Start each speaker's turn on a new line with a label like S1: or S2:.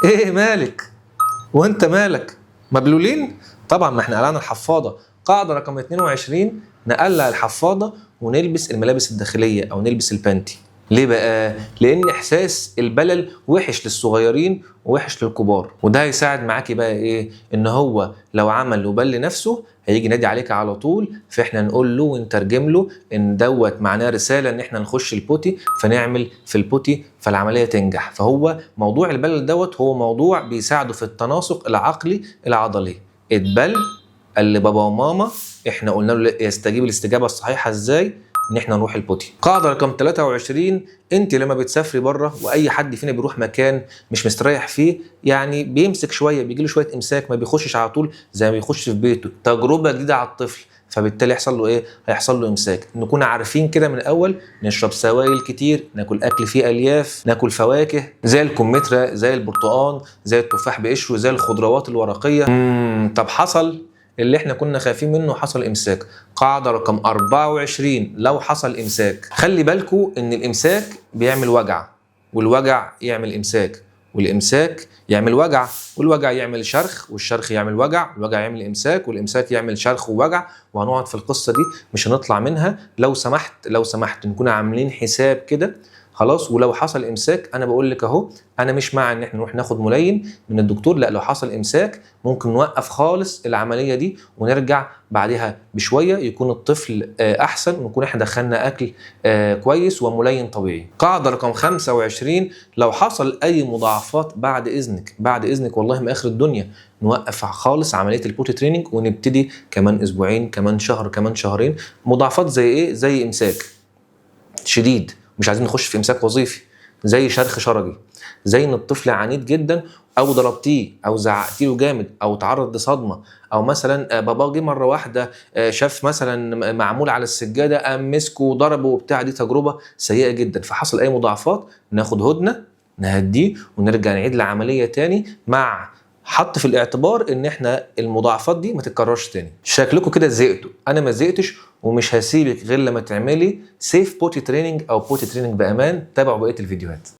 S1: ايه مالك؟ وانت مالك؟ مبلولين؟ طبعا ما احنا قلعنا الحفاضه. قاعده رقم 22، نقلع الحفاضه ونلبس الملابس الداخليه او نلبس البانتي. ليه بقى؟ لان احساس البلل وحش للصغيرين ووحش للكبار، وده هيساعد معاكي بقى ايه؟ ان هو لو عمل وبل نفسه هيجي ينادي عليك على طول، فاحنا نقول له ونترجم له ان دوت معناه رساله ان احنا نخش البوتي، فنعمل في البوتي فالعمليه تنجح. فهو موضوع البلل دوت هو موضوع بيساعده في التناسق العقلي العضلي. اتبل قال لبابا وماما، احنا قلنا له يستجيب الاستجابه الصحيحه ازاي؟ ان احنا نروح البوتي. قاعده رقم 23، انت لما بتسافري بره واي حد فينا بيروح مكان مش مستريح فيه، يعني بيمسك شويه، بيجي له شويه امساك، ما بيخشش على طول زي ما بيخش في بيته، تجربه جديده على الطفل، فبالتالي يحصل له ايه؟ هيحصل له امساك. نكون عارفين كده من الاول، نشرب سوائل كتير، ناكل اكل فيه الياف، ناكل فواكه زي الكمثرى، زي البرتقال، زي التفاح بقشره، زي الخضروات الورقيه. طب حصل اللي احنا كنا خايفين منه، حصل امساك. قاعده رقم 24، لو حصل امساك خلي بالكو ان الامساك بيعمل وجع، والوجع يعمل امساك، والامساك يعمل وجع، والوجع يعمل شرخ، والشرخ يعمل وجع، والوجع يعمل امساك، والامساك يعمل شرخ ووجع، وهنقعد في القصه دي مش هنطلع منها. لو سمحت نكون عاملين حساب كده خلاص. ولو حصل امساك انا بقول لك اهو، انا مش مع ان احنا نروح ناخد ملين من الدكتور، لا، لو حصل امساك ممكن نوقف خالص العمليه دي ونرجع بعدها بشويه، يكون الطفل احسن، ونكون احنا دخلنا اكل كويس وملين طبيعي. قاعده رقم 25، لو حصل اي مضاعفات بعد اذنك والله ما اخر الدنيا، نوقف خالص عمليه البوتي تريننج ونبتدي كمان اسبوعين، كمان شهر، كمان شهرين. مضاعفات زي ايه؟ زي امساك شديد، مش عايزين نخش في امساك وظيفي، زي شرخ شرجي، زي ان الطفل عنيد جدا، او ضربتيه او زعقتي له جامد، او تعرض لصدمه، او مثلا بابا جه مره واحده شاف مثلا معمول على السجاده قام مسكه وضربه وبتاع، دي تجربه سيئه جدا. فحصل اي مضاعفات ناخد هدنه، نهديه ونرجع نعيد العمليه تاني، مع حط في الاعتبار ان احنا المضاعفات دي ما تتكررش تاني. شكلكم كده زهقتوا، انا ما زهقتش ومش هسيبك غير لما تعملي سيف بوتي تريننج او بوتي تريننج بامان. تابعوا بقيه الفيديوهات.